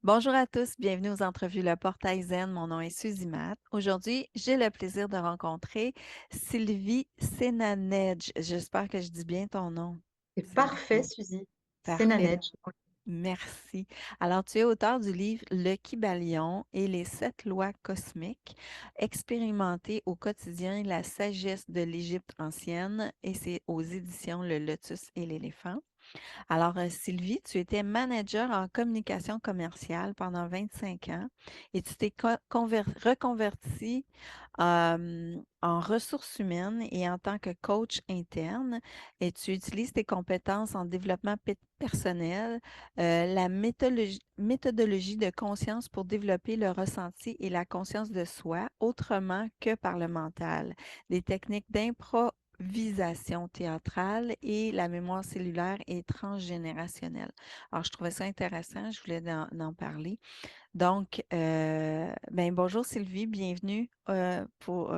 Bonjour à tous, bienvenue aux entrevues Le Portail Zen. Mon nom est Suzy Matt. Aujourd'hui, j'ai le plaisir de rencontrer Sylvie Senanedge. J'espère que je dis bien ton nom, C'est parfait, Sylvie. Suzy. C'est Parfait, Nanette. merci. Alors, tu es auteur du livre Le Kybalion et les 7 lois cosmiques, expérimenter au quotidien la sagesse de l'Égypte ancienne, et c'est aux éditions Le Lotus et l'éléphant. Alors, Sylvie, tu étais manager en communication commerciale pendant 25 ans et tu t'es reconvertie en ressources humaines et en tant que coach interne, et tu utilises tes compétences en développement personnel, la méthodologie de conscience pour développer le ressenti et la conscience de soi autrement que par le mental, des techniques d'improvisation théâtrale et la mémoire cellulaire et transgénérationnelle. Alors, je trouvais ça intéressant, je voulais en parler. Donc, ben, bonjour Sylvie, bienvenue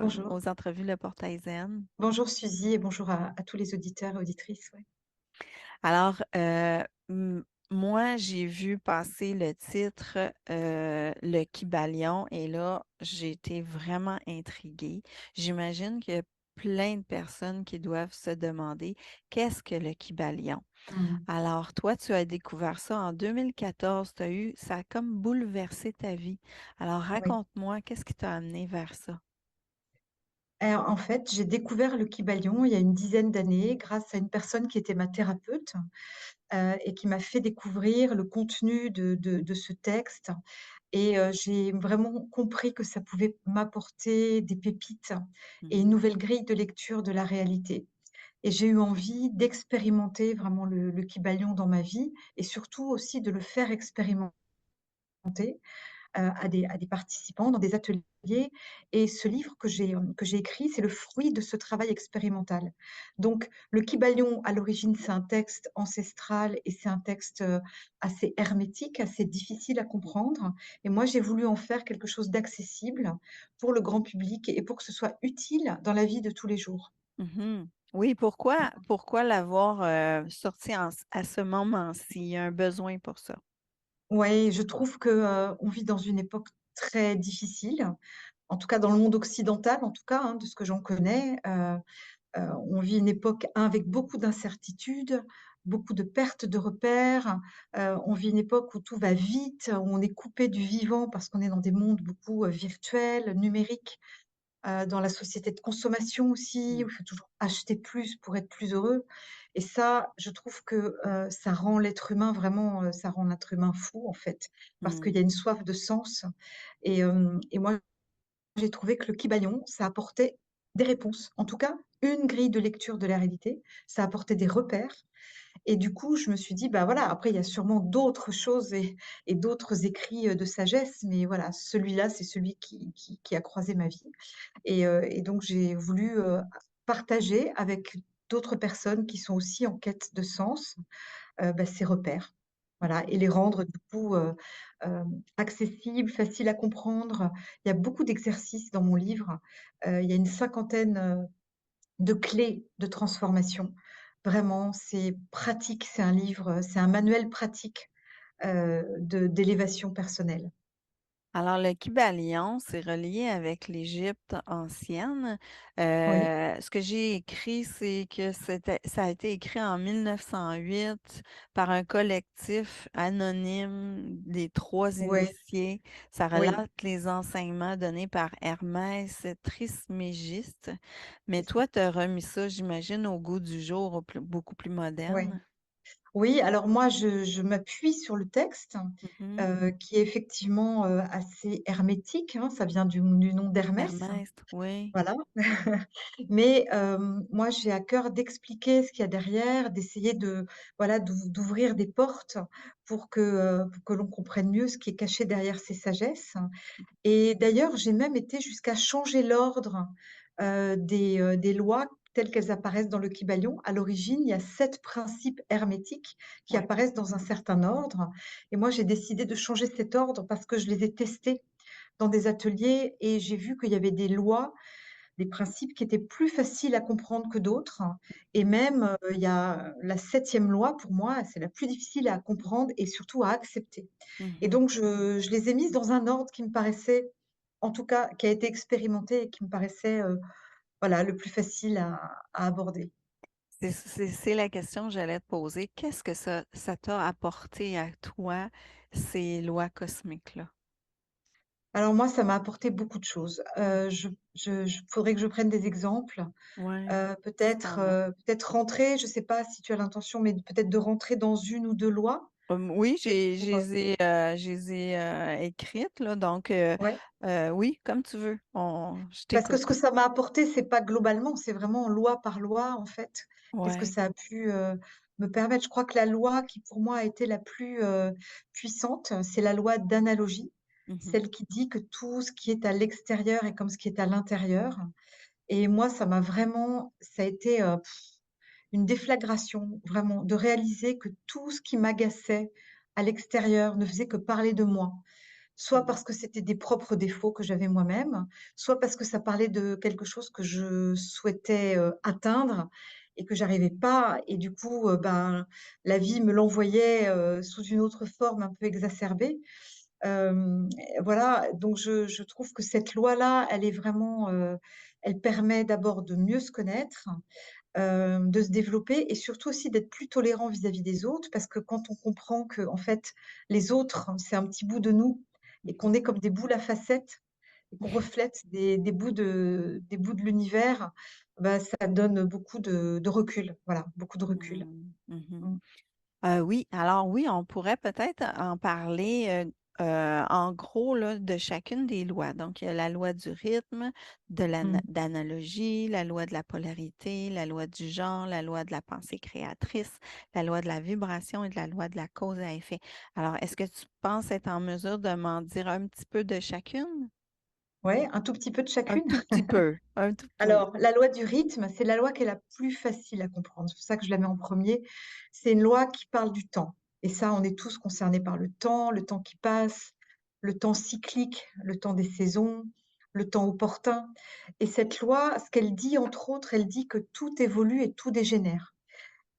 Bonjour. aux entrevues Le Portail Zen. Bonjour Suzy et bonjour à tous les auditeurs et auditrices. Ouais. Alors, moi, j'ai vu passer le titre Le Kybalion et là, j'ai été vraiment intriguée. J'imagine qu'il y a plein de personnes qui doivent se demander qu'est-ce que le Kybalion? Mhm. Alors, toi, tu as découvert ça en 2014, ça a comme bouleversé ta vie. Alors, Oui. raconte-moi, qu'est-ce qui t'a amené vers ça? Alors, en fait, j'ai découvert le Kybalion il y a une dizaine d'années grâce à une personne qui était ma thérapeute et qui m'a fait découvrir le contenu de ce texte. Et j'ai vraiment compris que ça pouvait m'apporter des pépites et une Mhm, nouvelle grille de lecture de la réalité. Et j'ai eu envie d'expérimenter vraiment le Kybalion dans ma vie et surtout aussi de le faire expérimenter à des participants dans des ateliers. Et ce livre que j'ai écrit, c'est le fruit de ce travail expérimental. Donc, le Kybalion, à l'origine, c'est un texte ancestral et c'est un texte assez hermétique, assez difficile à comprendre. Et moi, j'ai voulu en faire quelque chose d'accessible pour le grand public et pour que ce soit utile dans la vie de tous les jours. mhm. Oui, pourquoi l'avoir sorti à ce moment-ci? Il y a un besoin pour ça. Ouais, je trouve que, on vit dans une époque très difficile, en tout cas dans le monde occidental, en tout cas, hein, de ce que j'en connais. On vit une époque avec beaucoup d'incertitudes, beaucoup de pertes de repères. On vit une époque où tout va vite, où on est coupé du vivant parce qu'on est dans des mondes beaucoup, virtuels, numériques, dans la société de consommation aussi, Mm, où il faut toujours acheter plus pour être plus heureux. Et ça, je trouve que, ça rend l'être humain vraiment, ça rend l'être humain fou, en fait, parce qu'il mm, y a une soif de sens. Et moi, j'ai trouvé que le Kybalion, ça apportait des réponses. En tout cas, une grille de lecture de la réalité, ça apportait des repères. Et du coup, je me suis dit, bah voilà, après, il y a sûrement d'autres choses et d'autres écrits de sagesse, mais voilà, celui-là, c'est celui qui a croisé ma vie. Et donc, j'ai voulu partager avec d'autres personnes qui sont aussi en quête de sens bah, ces repères. Voilà, et mhm. les rendre du coup accessibles, faciles à comprendre. Il y a beaucoup d'exercices dans mon livre. Il y a une cinquantaine de clés de transformation. Vraiment, c'est pratique, c'est un livre, c'est un manuel pratique d'élévation personnelle. Alors, le Kybalion, c'est relié avec l'Égypte ancienne. Oui, Ce que j'ai écrit, c'est que ça a été écrit en 1908 par un collectif anonyme des trois oui, initiés. Ça oui, relate les enseignements donnés par Hermès Trismégiste. Mais c'est ça. toi, tu as remis ça, j'imagine, au goût du jour, beaucoup plus Oui. moderne. Oui, alors moi, je m'appuie sur le texte, Mhm. qui est effectivement assez hermétique, hein, ça vient du nom d'Hermès. Hermès, oui. Voilà. Mais moi, j'ai à cœur d'expliquer ce qu'il y a derrière, d'essayer de voilà, d'ouvrir des portes pour que l'on comprenne mieux ce qui est caché derrière ces sagesses. Et d'ailleurs, j'ai même été jusqu'à changer l'ordre, des lois telles qu'elles apparaissent dans le Kybalion. À l'origine, il y a 7 principes hermétiques qui Oui. apparaissent dans un certain ordre et moi, j'ai décidé de changer cet ordre parce que je les ai testés dans des ateliers et j'ai vu qu'il y avait des lois des principes qui étaient plus faciles à comprendre que d'autres. Et même, il y a la septième loi, pour moi, c'est la plus difficile à comprendre et surtout à accepter. Et Mhm. donc, je les ai mises dans un ordre qui me paraissait, en tout cas, qui a été expérimenté et qui me paraissait, voilà, le plus facile à aborder. C'est la question que j'allais te poser. Qu'est-ce que ça t'a apporté à toi, ces lois cosmiques-là? Alors moi, ça m'a apporté beaucoup de choses. Faudrait que je prenne des exemples. Oui, si Peut-être, t'en as. peut-être rentrer, je sais pas si tu as l'intention, mais peut-être de rentrer dans une ou 2 lois Oui, et pour, je les ai écrites, là, donc ouais. oui, comme tu veux. Je Parce que ce que t'écoute. ça m'a apporté, c'est pas globalement, c'est vraiment loi par loi, en fait. Qu'est-ce que Oui. ça a pu, me permettre? Je crois que la loi qui, pour moi, a été la plus, puissante, c'est la loi d'analogie, Mhm. celle qui dit que tout ce qui est à l'extérieur est comme ce qui est à l'intérieur. Et moi, ça a été, une déflagration, vraiment, de réaliser que tout ce qui m'agaçait à l'extérieur ne faisait que parler de moi. Soit Mhm. parce que c'était des propres défauts que j'avais moi-même, soit parce que ça parlait de quelque chose que je souhaitais, atteindre et que j'arrivais pas et du coup, ben, la vie me l'envoyait, sous une autre forme un peu exacerbée. Voilà, donc je trouve que cette loi-là, elle est vraiment, elle permet d'abord de mieux se connaître, de se développer et surtout aussi d'être plus tolérant vis-à-vis des autres parce que quand on comprend que en fait, les autres, c'est un petit bout de nous et qu'on Mhm. est comme des boules à facettes et qu'on reflète des bouts de l'univers, bah, ça donne beaucoup de recul. Voilà, beaucoup de recul. Mhm. Mhm. Mmh. Oui, alors oui, on pourrait peut-être en parler en gros là, de chacune des lois. Donc, il y a la loi du rythme, Mmh. d'analogie, la loi de la polarité, la loi du genre, la loi de la pensée créatrice, la loi de la vibration et de la loi de la cause à effet. Alors, est-ce que tu penses être en mesure de m'en dire un petit peu de chacune? Ouais, un tout petit peu de Un chacune? tout petit peu, un tout peu. Alors, la loi du rythme, c'est la loi qui est la plus facile à comprendre. C'est pour ça que je la mets en premier. C'est une loi qui parle du temps. Et ça, on est tous concernés par le temps qui passe, le temps cyclique, le temps des saisons, le temps opportun. Et cette loi, ce qu'elle dit, entre autres, elle dit que tout évolue et tout dégénère.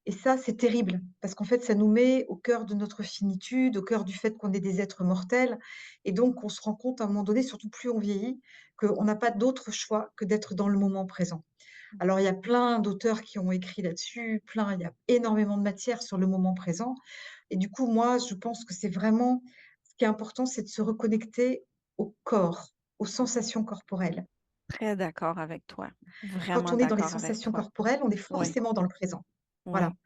Et ça, c'est terrible, parce qu'en fait, ça nous met au cœur de notre finitude, au cœur du fait qu'on est des êtres mortels. Et donc, on se rend compte à un moment donné, surtout plus on vieillit, qu'on n'a pas d'autre choix que d'être dans le moment présent. Alors, il y a plein d'auteurs qui ont écrit là-dessus, plein, il y a énormément de matière sur le moment présent. Et du coup, moi, je pense que c'est vraiment, ce qui est important, c'est de se reconnecter au corps, aux sensations corporelles. Très d'accord avec toi. Quand Vraiment on est dans les d'accord avec sensations toi. corporelles, on est Oui, forcément dans le présent. Voilà. oui.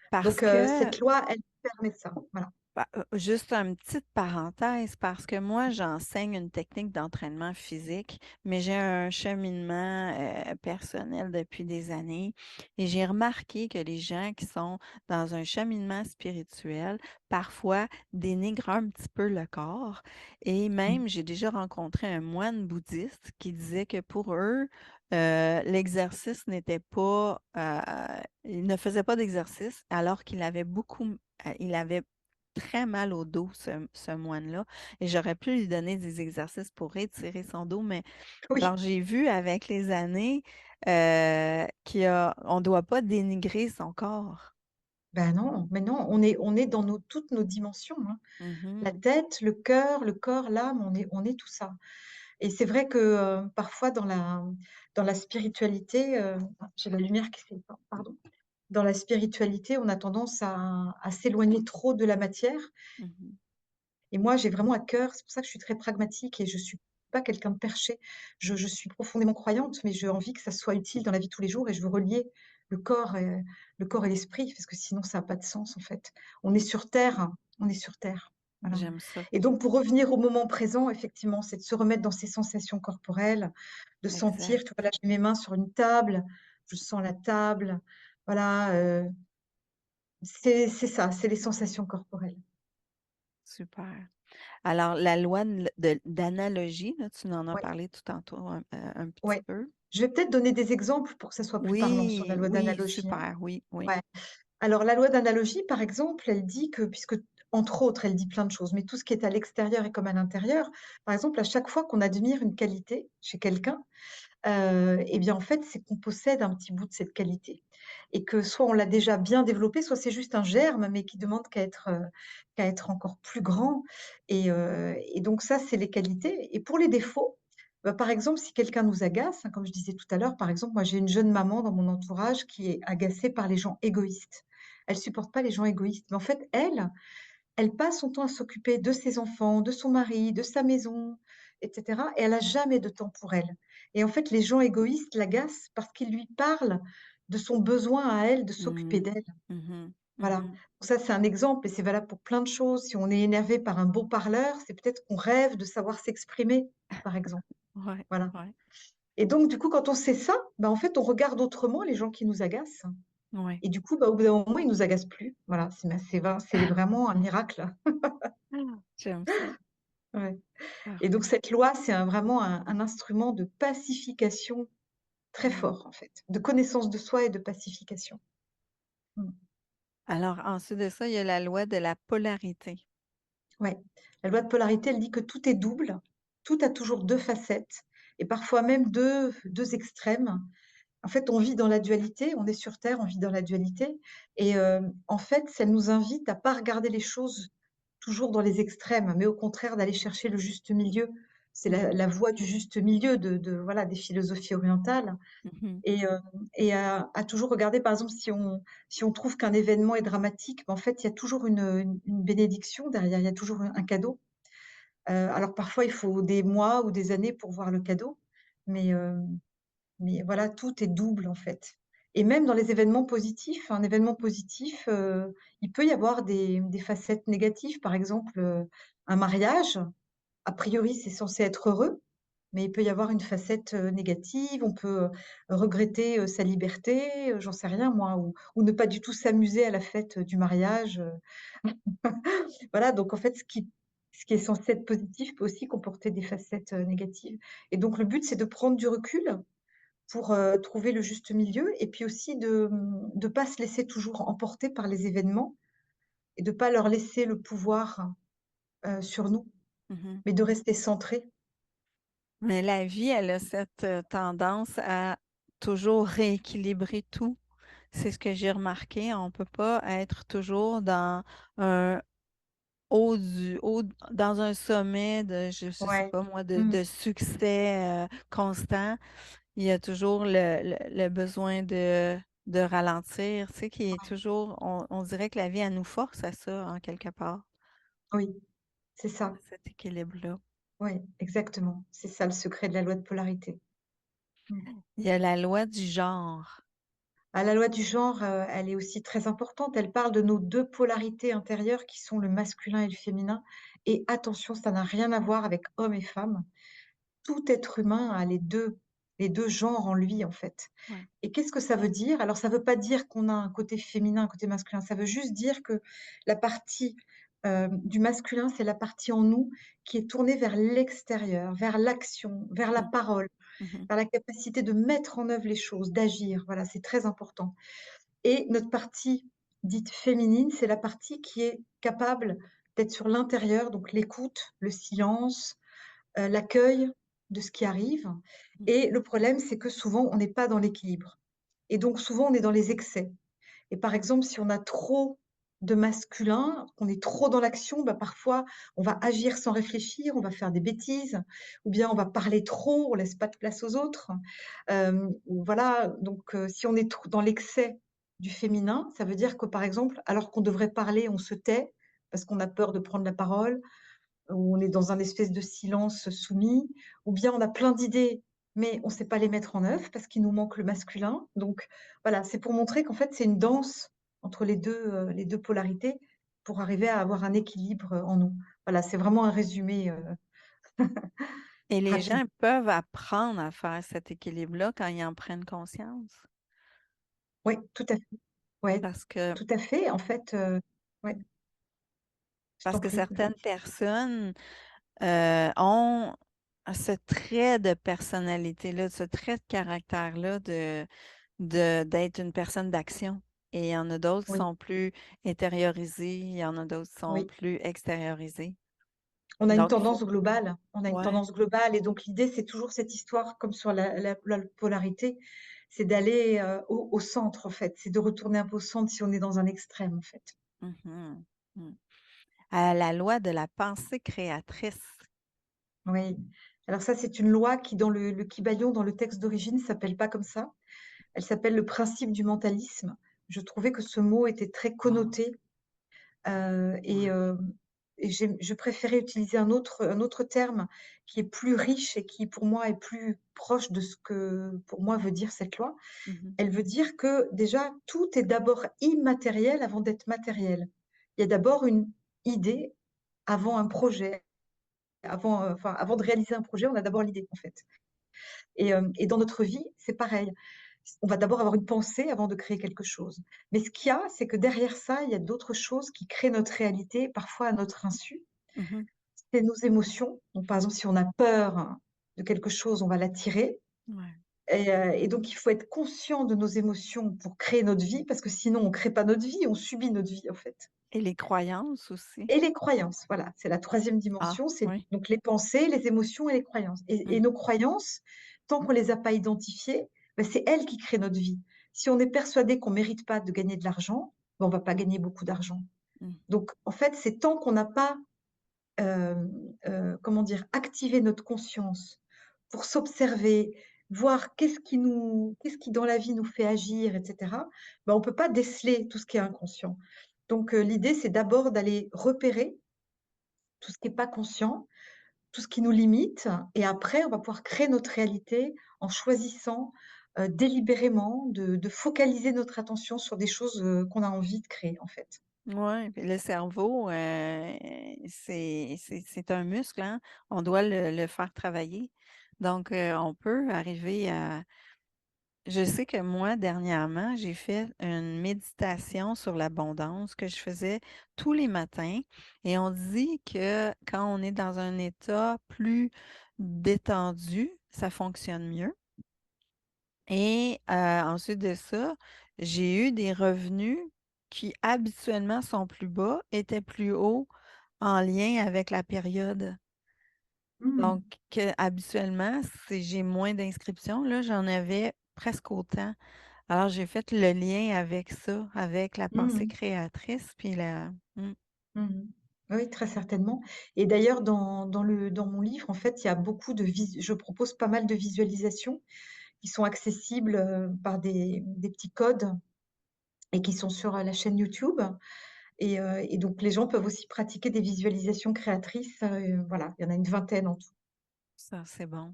Parce Donc, que cette loi, elle permet ça. Voilà. Juste une petite parenthèse, parce que moi, j'enseigne une technique d'entraînement physique, mais j'ai un cheminement personnel depuis des années et j'ai remarqué que les gens qui sont dans un cheminement spirituel, parfois dénigrent un petit peu le corps. Et Mmh. même, j'ai déjà rencontré un moine bouddhiste qui disait que pour eux, l'exercice n'était pas, il ne faisait pas d'exercice alors qu'il avait il avait très mal au dos, ce moine-là. Et j'aurais pu lui donner des exercices pour étirer son dos, mais Oui. alors j'ai vu avec les années on ne doit pas dénigrer son corps. Ben non, mais non, on est dans toutes nos dimensions, hein. La Mhm, tête, le cœur, le corps, l'âme, on est tout ça. Et c'est vrai que, parfois dans la spiritualité, j'ai la lumière qui s'éteint, pardon. Dans la spiritualité, on a tendance à s'éloigner trop de la matière. mhm. Et moi, j'ai vraiment à cœur, c'est pour ça que je suis très pragmatique et je suis pas quelqu'un de perché. Je suis profondément croyante, mais j'ai envie que ça soit utile dans la vie de tous les jours et je veux relier le corps et l'esprit parce que sinon ça a pas de sens, en fait. On est sur terre, hein, on est sur terre. Voilà. J'aime ça. Et donc pour revenir au moment présent, effectivement, c'est de se remettre dans ses sensations corporelles, de sentir, Exact. tu vois, là, j'ai mes mains sur une table, je sens la table, voilà, c'est ça, c'est les sensations corporelles. Super. Alors, la loi d'analogie, là, tu en as Ouais. parlé tout tantôt un petit Ouais. peu. Je vais peut-être donner des exemples pour que ça soit plus parlant sur la Oui, loi oui, d'analogie, hein. super, oui, oui. Ouais. Alors la loi d'analogie, par exemple, elle dit que puisque entre autres, elle dit plein de choses, mais tout ce qui est à l'extérieur et comme à l'intérieur. Par exemple, à chaque fois qu'on admire une qualité chez quelqu'un, et bien, en fait, c'est qu'on possède un petit bout de cette qualité et que soit on l'a déjà bien développé, soit c'est juste un germe, mais qui demande qu'à être encore plus grand et donc ça, c'est les qualités et pour les défauts, bah, par exemple, si quelqu'un nous agace, hein, comme je disais tout à l'heure, par exemple, moi, j'ai une jeune maman dans mon entourage qui est agacée par les gens égoïstes. Elle supporte pas les gens égoïstes, mais en fait, elle passe son temps à s'occuper de ses enfants, de son mari, de sa maison, et cetera et elle a jamais de temps pour elle et en fait, les gens égoïstes l'agacent parce qu'ils lui parlent de son besoin à elle de s'occuper Mmh. d'elle. Mhm. Voilà. Mhm. Donc ça, c'est un exemple et c'est valable pour plein de choses. Si on est énervé par un beau parleur, c'est peut-être qu'on rêve de savoir s'exprimer, par exemple. Ouais, Voilà ouais, et donc du coup, quand on sait ça, bah, en fait, on regarde autrement les gens qui nous agacent ouais. et du coup, bah, au bout d'un moment, ils nous agacent plus. Voilà, c'est vraiment un miracle. J'aime ça. Ouais. Et donc Parfait. cette loi, c'est vraiment un instrument de pacification très Mhm. fort, en fait, de connaissance de soi et de pacification. Mmh. Alors, ensuite de ça, il y a la loi de la polarité. Ouais. La loi de polarité, elle dit que tout est double, tout a toujours 2 facettes et parfois même deux extrêmes. En fait, on vit dans la dualité, on est sur terre, on vit dans la dualité et en fait, ça nous invite à pas regarder les choses toujours dans les extrêmes, mais au contraire d'aller chercher le juste milieu. C'est Mhm. la voie du juste milieu voilà, des philosophies orientales. Mhm. Et à toujours regarder, par exemple, si on trouve qu'un événement est dramatique, bah, en fait, il y a toujours une bénédiction derrière, il y a toujours un cadeau. Alors parfois, il faut des mois ou des années pour voir le cadeau, mais voilà, tout est double, en fait. Et même dans les événements positifs, un événement positif, il peut y avoir des facettes négatives. Par exemple, un mariage, a priori, c'est censé être heureux, mais il peut y avoir une facette, négative. On peut, regretter, sa liberté, j'en sais rien moi, ou ne pas du tout s'amuser à la fête, du mariage, Voilà, donc en fait, ce qui est censé être positif peut aussi comporter des facettes, négatives et donc le but, c'est de prendre du recul pour, trouver le juste milieu et puis aussi de pas se laisser toujours emporter par les événements et de pas leur laisser le pouvoir, sur nous, Mhm. mais de rester centré. Mais la vie, elle a cette tendance à toujours rééquilibrer tout. C'est ce que j'ai remarqué. On ne peut pas être toujours dans un dans un sommet de, je sais Ouais. pas moi, Mmh. de succès constant. Il y a toujours le besoin de ralentir, tu sais, qui est toujours, on dirait que la vie, elle nous force à ça, en quelque part, Oui, c'est à ça. cet équilibre-là. Oui, exactement. C'est ça le secret de la loi de polarité. Mmh. Il y a la loi du genre. Ah, la loi du genre, elle est aussi très importante. Elle parle de nos 2 polarités intérieures qui sont le masculin et le féminin et attention, ça n'a rien à voir avec hommes et femmes. Tout être humain a les deux genres en lui, en fait. Ouais. Et qu'est-ce que ça veut dire? Alors ça veut pas dire qu'on a un côté féminin, un côté masculin. Ça veut juste dire que la partie, du masculin, c'est la partie en nous qui est tournée vers l'extérieur, vers l'action, vers la Mm. parole, Mhm. vers la capacité de mettre en œuvre les choses, d'agir. Voilà, c'est très important. Et notre partie dite féminine, c'est la partie qui est capable d'être sur l'intérieur, donc l'écoute, le silence, l'accueil de ce qui arrive. Et le problème, c'est que souvent, on n'est pas dans l'équilibre. Et donc souvent, on est dans les excès. Et par exemple, si on a trop de masculin, qu'on est trop dans l'action, bah, parfois, on va agir sans réfléchir, on va faire des bêtises, ou bien on va parler trop, on laisse pas de place aux autres. Ou voilà, donc si on est trop dans l'excès du féminin, ça veut dire que, par exemple, alors qu'on devrait parler, on se tait parce qu'on a peur de prendre la parole, où on est dans un espèce de silence soumis, ou bien on a plein d'idées, mais on ne sait pas les mettre en œuvre parce qu'il nous manque le masculin. Donc voilà, c'est pour montrer qu'en fait, c'est une danse entre les deux polarités pour arriver à avoir un équilibre, en nous. Voilà, c'est vraiment un résumé, Et les rapide. gens peuvent apprendre à faire cet équilibre-là quand ils en prennent conscience. Oui, tout à fait. Ouais, Parce que, tout à fait. En fait, ouais, je parce t'en que prie. certaines personnes ont ce trait de personnalité-là, ce trait de caractère-là d'être une personne d'action. Et il y en a d'autres qui Oui, sont plus intériorisés, il y en a d'autres qui sont oui. plus extériorisés. On a une Donc, il faut. tendance globale. On a une Ouais. tendance globale. Et donc, l'idée, c'est toujours cette histoire, comme sur la polarité, c'est d'aller au centre, en fait. C'est de retourner un peu au centre si on est dans un extrême, en fait. Mhm. Mm. À la loi de la pensée créatrice. Oui. Alors ça, c'est une loi qui, dans le Kybalion, dans le texte d'origine, s'appelle pas comme ça. Elle s'appelle le principe du mentalisme. Je trouvais que ce mot était très Ah, connoté euh, et, ouais. euh, je préférais utiliser un autre terme qui est plus riche et qui, pour moi, est plus proche de ce que, pour moi, veut dire cette loi. Mhm. Elle veut dire que déjà, tout est d'abord immatériel avant d'être matériel. Il y a d'abord une idée avant un projet. Avant de réaliser un projet, on a d'abord l'idée, en fait. Et dans notre vie, c'est pareil. On va d'abord avoir une pensée avant de créer quelque chose. Mais ce qu'il y a, c'est que derrière ça, il y a d'autres choses qui créent notre réalité, parfois à notre insu. Mhm. C'est nos émotions. Donc, par exemple, si on a peur de quelque chose, on va l'attirer. Ouais. Et donc, il faut être conscient de nos émotions pour créer notre vie, parce que sinon, on ne crée pas notre vie, on subit notre vie, en fait. Et les croyances aussi. Et les croyances, voilà, c'est la troisième Ah, dimension, c'est oui. donc les pensées, les émotions et les croyances. Et Mhm. nos croyances, tant qu'on ne les a pas identifiées, ben, c'est elles qui créent notre vie. Si on est persuadé qu'on ne mérite pas de gagner de l'argent, ben, on ne va pas gagner beaucoup d'argent. Mhm. Donc, en fait, c'est tant qu'on n'a pas, euh, comment dire, activé notre conscience pour s'observer, voir qu'est-ce qui dans la vie nous fait agir, etc., ben, on ne peut pas déceler tout ce qui est inconscient. Donc, l'idée, c'est d'abord d'aller repérer tout ce qui n'est pas conscient, tout ce qui nous limite. Et après, on va pouvoir créer notre réalité en choisissant délibérément de focaliser notre attention sur des choses qu'on a envie de créer, en fait. Ouais, puis le cerveau, c'est un muscle, hein? On doit le faire travailler. Donc, on peut arriver à. Je sais que moi, dernièrement, j'ai fait une méditation sur l'abondance que je faisais tous les matins. Et on dit que quand on est dans un état plus détendu, ça fonctionne mieux. Et ensuite de ça, j'ai eu des revenus qui habituellement sont plus bas, étaient plus hauts en lien avec la période. Hmm, Donc, habituellement, si j'ai moins d'inscriptions, là, j'en avais presque autant. Alors, j'ai fait le lien avec ça, avec la pensée hmm, créatrice, puis la. hmm. Oui, très certainement. Et d'ailleurs, dans mon livre, en fait, il y a beaucoup je propose pas mal de visualisations qui sont accessibles par des petits codes et qui sont sur la chaîne YouTube. Et donc, les gens peuvent aussi pratiquer des visualisations créatrices. Voilà, il y en a une vingtaine en tout. Ça, c'est bon.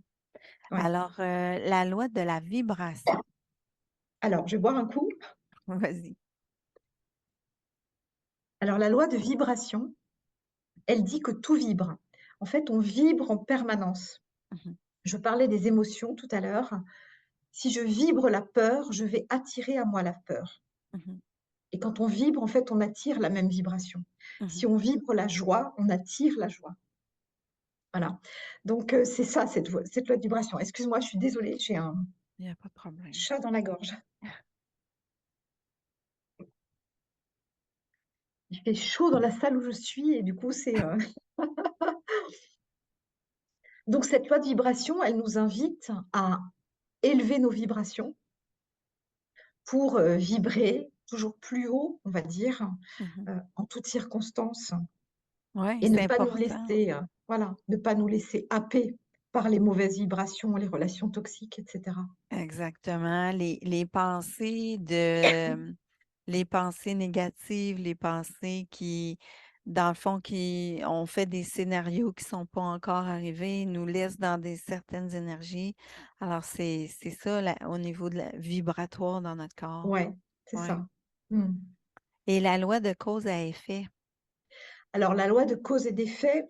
Ouais. Alors, la loi de la vibration. Alors, je vais boire un coup. Vas-y. Alors, la loi de vibration, elle dit que tout vibre. En fait, on vibre en permanence. Mhm, Je parlais des émotions tout à l'heure. Si je vibre la peur, je vais attirer à moi la peur. mhm, Et quand on vibre, en fait, on attire la même vibration. Si mhm. on vibre la joie, on attire la joie. Voilà. Donc, c'est ça, cette loi de vibration. Excuse-moi, je suis désolée, j'ai un Il n'y a pas de problème. chat dans la gorge. Il fait chaud dans la salle où je suis et du coup, c'est. Donc, cette loi de vibration, elle nous invite à élever nos vibrations pour vibrer toujours plus haut, on va dire, Mhm. en toutes circonstances, Oui, et ne c'est pas nous important. laisser, voilà, ne pas nous laisser happer par les mauvaises vibrations, les relations toxiques, etc. Exactement. Les pensées négatives, les pensées qui, dans le fond, qui ont fait des scénarios qui ne sont pas encore arrivés, nous laissent dans des certaines énergies. Alors, c'est ça au niveau de la vibratoire dans notre corps. Ouais, c'est Ouais. ça. Hmm. Et la loi de cause à effet. Alors, la loi de cause et d'effet,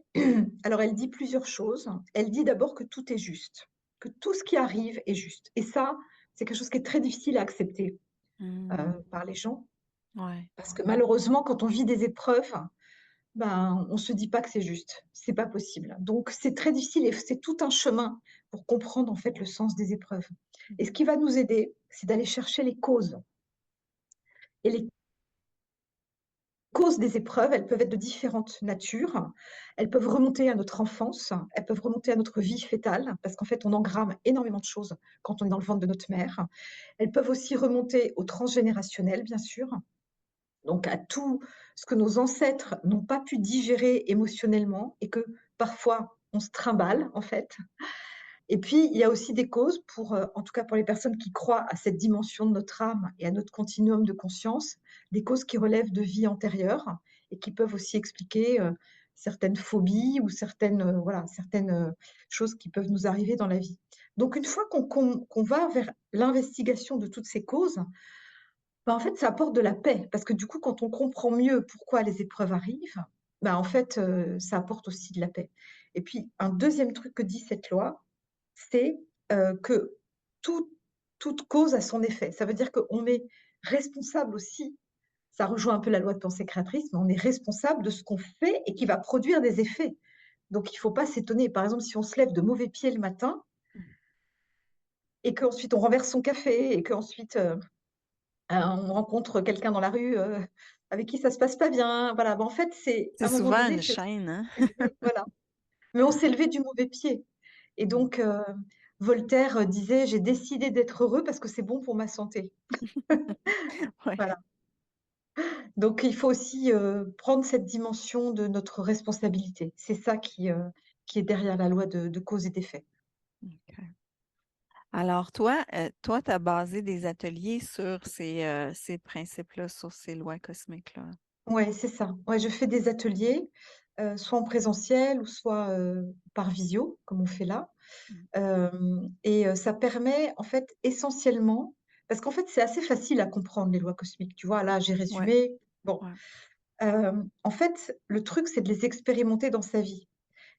alors elle dit plusieurs choses. Elle dit d'abord que tout est juste, que tout ce qui arrive est juste. Et ça, c'est quelque chose qui est très difficile à accepter Hmm. par les gens. Ouais. Parce que malheureusement, quand on vit des épreuves, ben, on ne se dit pas que c'est juste. C'est pas possible. Donc, c'est très difficile et c'est tout un chemin pour comprendre en fait le sens des épreuves. Et ce Mhm. qui va nous aider, c'est d'aller chercher les causes. Et les causes des épreuves, elles peuvent être de différentes natures. Elles peuvent remonter à notre enfance, elles peuvent remonter à notre vie fœtale, parce qu'en fait, on engramme énormément de choses quand on est dans le ventre de notre mère. Elles peuvent aussi remonter au transgénérationnel, bien sûr, donc à tout ce que nos ancêtres n'ont pas pu digérer émotionnellement et que parfois on se trimballe, en fait. Et puis, il y a aussi des causes pour, en tout cas pour les personnes qui croient à cette dimension de notre âme et à notre continuum de conscience, des causes qui relèvent de vies antérieures et qui peuvent aussi expliquer, certaines phobies ou certaines, voilà, certaines, choses qui peuvent nous arriver dans la vie. Donc une fois qu'on va vers l'investigation de toutes ces causes, bah, en fait, ça apporte de la paix parce que du coup, quand on comprend mieux pourquoi les épreuves arrivent, bah, en fait, ça apporte aussi de la paix. Et puis un deuxième truc que dit cette loi, c'est, que tout toute cause a son effet. Ça veut dire qu'on est responsable aussi, ça rejoint un peu la loi de pensée créatrice, mais on est responsable de ce qu'on fait et qui va produire des effets. Donc il ne faut pas s'étonner. Par exemple, si on se lève de mauvais pied le matin Mmh. et qu'ensuite on renverse son café et qu'ensuite, on rencontre quelqu'un dans la rue, avec qui ça se passe pas bien, voilà, bah, en fait, c'est C'est à un moment souvent donné, une chaîne, hein? c'est levé, voilà. Mais on s'est levé du mauvais pied et Mmh. donc Voltaire, disait: «J'ai décidé d'être heureux parce que c'est bon pour ma santé». Ouais, Voilà, donc il faut aussi, prendre cette dimension de notre responsabilité. C'est ça qui est derrière la loi de cause et d'effet. OK. Alors toi, tu as basé des ateliers sur ces principes-là, sur ces lois cosmiques-là? Ouais, c'est ça. Ouais, je fais des ateliers, soit en présentiel ou soit, par visio, comme on fait là. Mmh. Et ça permet en fait essentiellement parce qu'en fait, c'est assez facile à comprendre les lois cosmiques, tu vois? Là, j'ai Ouais, résumé. Bon, ouais. en fait, le truc, c'est de les expérimenter dans sa vie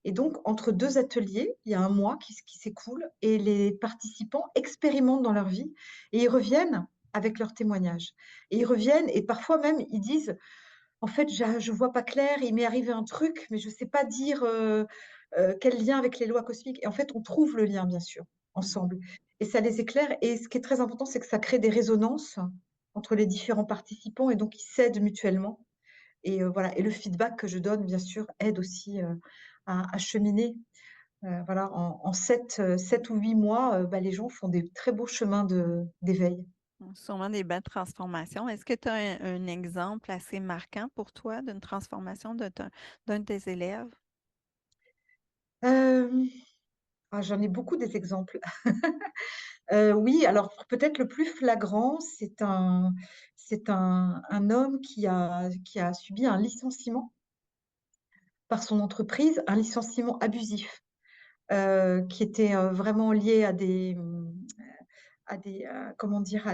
et donc entre 2 ateliers, il y a un mois qui s'écoule et les participants expérimentent dans leur vie et ils reviennent avec leurs témoignages et ils reviennent et parfois même, ils disent: en fait, je vois pas clair, il m'est arrivé un truc, mais je sais pas dire, quel lien avec les lois cosmiques et en fait, on trouve le lien, bien sûr, Mmh. ensemble et ça les éclaire et ce qui est très important, c'est que ça crée des résonances entre les différents participants et donc ils s'aident mutuellement et voilà et le feedback que je donne, bien sûr, aide aussi, à cheminer, voilà, en 7 ou 8 mois, bah, les gens font des très beaux chemins d'éveil. Sûrement des belles transformations. Est-ce que tu as un exemple assez marquant pour toi d'une transformation d'un de tes élèves? Hem, J'en ai beaucoup des exemples. Oui, alors peut-être le plus flagrant, c'est un homme qui a subi un licenciement par son entreprise, un licenciement abusif, qui était, vraiment lié à des, comment dire?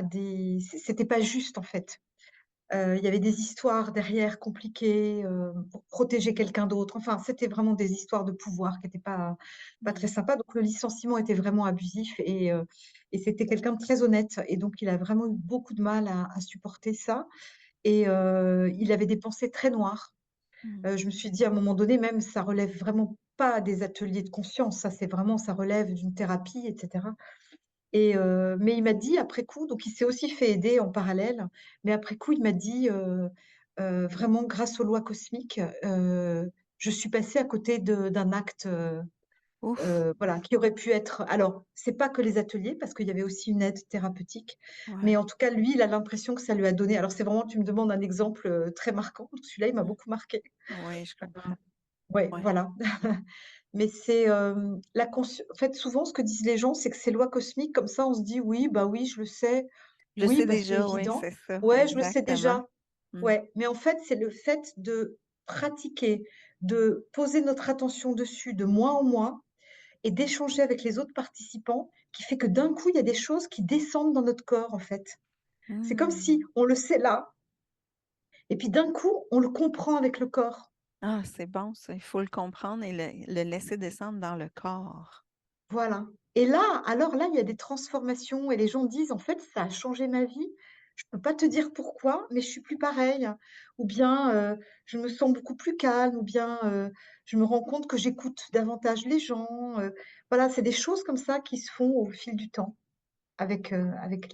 C'était pas juste, en fait. Il y avait des histoires derrière compliquées, pour protéger quelqu'un d'autre. Enfin, c'était vraiment des histoires de pouvoir qui étaient pas Mmh. très sympas. Donc le licenciement était vraiment abusif et c'était quelqu'un de très honnête et donc il a vraiment eu beaucoup de mal à supporter ça et il avait des pensées très noires. Mmh. Je me suis dit à un moment donné même, ça relève vraiment pas des ateliers de conscience, ça relève d'une thérapie et cetera. Et mais il m'a dit après coup donc il s'est aussi fait aider en parallèle, mais après coup il m'a dit, vraiment grâce aux lois cosmiques, je suis passé à côté d'un acte, Ouf! voilà, qui aurait pu être alors c'est pas que les ateliers parce qu'il y avait aussi une aide thérapeutique, mais Ouais. en tout cas lui, il a l'impression que ça lui a donné alors c'est vraiment tu me demandes un exemple, très marquant, donc celui-là il m'a Mmh. beaucoup marqué. Oui, je comprends. Ouais, Ouais. voilà. Mais c'est, la consci en fait, souvent, ce que disent les gens, c'est que ces lois cosmiques, comme ça, on se dit: «Oui, bah, oui, je le sais. Je Oui, sais bah, c'est déjà, oui, évident. c'est ça, Ouais, je le sais exactement. déjà». Mmh. Ouais, mais en fait, c'est le fait de pratiquer, de poser notre attention dessus de mois en mois et d'échanger avec les autres participants qui fait que d'un coup, il y a des choses qui descendent dans notre corps, en fait. C'est comme si Mmh. on le sait là et puis d'un coup, on le comprend avec le corps. Ah, c'est bon ça, il faut le comprendre et le laisser descendre dans le corps. Voilà et là, alors là, il y a des transformations et les gens disent: «En fait, ça a changé ma vie. Je peux pas te dire pourquoi, mais je suis plus pareille» ou bien, «Je me sens beaucoup plus calme» ou bien, «Je me rends compte que j'écoute davantage les gens», voilà, c'est des choses comme ça qui se font au fil du temps avec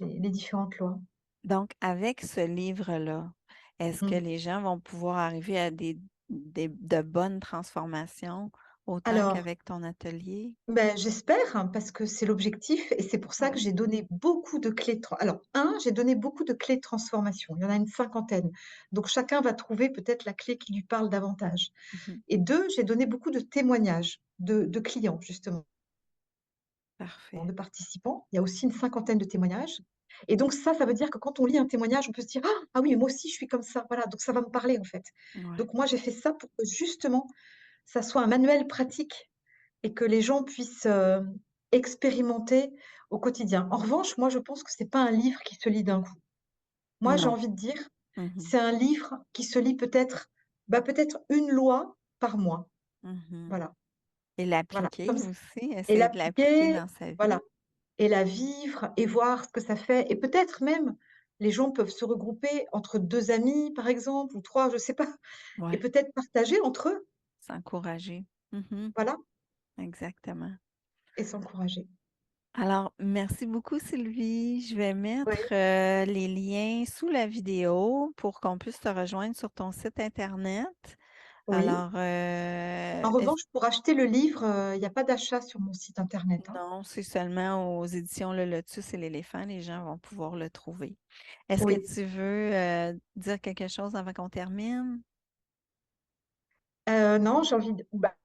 les différentes lois. Donc, avec ce livre-là, est-ce que Mmh. les gens vont pouvoir arriver à de bonnes transformations autant Alors, qu'avec ton atelier? ben j'espère, hein, parce que c'est l'objectif et c'est pour ça que Oui. j'ai donné beaucoup de clés de alors j'ai donné beaucoup de clés de transformation. Il y en a une cinquantaine. Donc chacun va trouver peut-être la clé qui lui parle davantage. Mhm. Et 2, j'ai donné beaucoup de témoignages de clients justement, Parfait. de participants. Il y a aussi une cinquantaine de témoignages et donc ça veut dire que quand on lit un témoignage, on peut se dire: «Ah oui, mais moi aussi je suis comme ça». Voilà, donc ça va me parler en fait. Ouais. Donc moi j'ai fait ça pour que justement ça soit un manuel pratique et que les gens puissent, expérimenter au quotidien. En revanche, moi je pense que c'est pas un livre qui se lit d'un coup. Moi j'ai Non. envie de dire, Mhm. c'est un livre qui se lit peut-être, bah, peut-être une loi par mois. Mhm. Voilà, Et voilà, comme l'appliquer ç aussi, et essayer de l'appliquer l'appliquer, dans sa voilà, vie. et la vivre et voir ce que ça fait et peut-être même, les gens peuvent se regrouper entre 2 amis, par exemple, ou 3, je sais pas, et Ouais. peut-être partager entre eux, S'encourager. Mhm. voilà, Exactement. et s'encourager. Alors, merci beaucoup, Sylvie. Je vais Oui, mettre les liens sous la vidéo pour qu'on puisse te rejoindre sur ton site Internet. oui. Alors, En revanche, pour acheter le livre, il y a pas d'achat sur mon site internet, hein. non, c'est seulement aux éditions Le Lotus et l'Éléphant, les gens vont pouvoir le trouver. Est-ce que Oui. tu veux dire quelque chose avant qu'on termine? Non, j'ai envie de bah,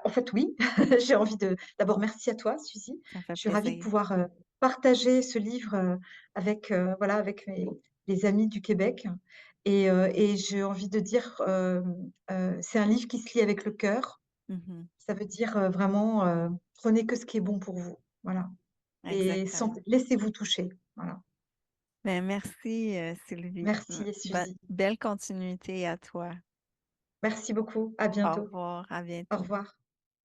en fait, oui, j'ai envie de d'abord merci à toi, Suzy. Ça fait Je suis ravie de plaisir. pouvoir, partager ce livre, avec, voilà, avec mes les amis du Québec et j'ai envie de dire, c'est un livre qui se lit avec le cœur. Mhm. Ça veut dire, vraiment, prenez que ce qui est bon pour vous. Voilà, et Exactement. laissez-vous toucher. Voilà. Ben, merci, Sylvie. Merci, Suzy. Belle continuité à toi. Merci beaucoup. À Au bientôt. revoir, à Au bientôt. revoir.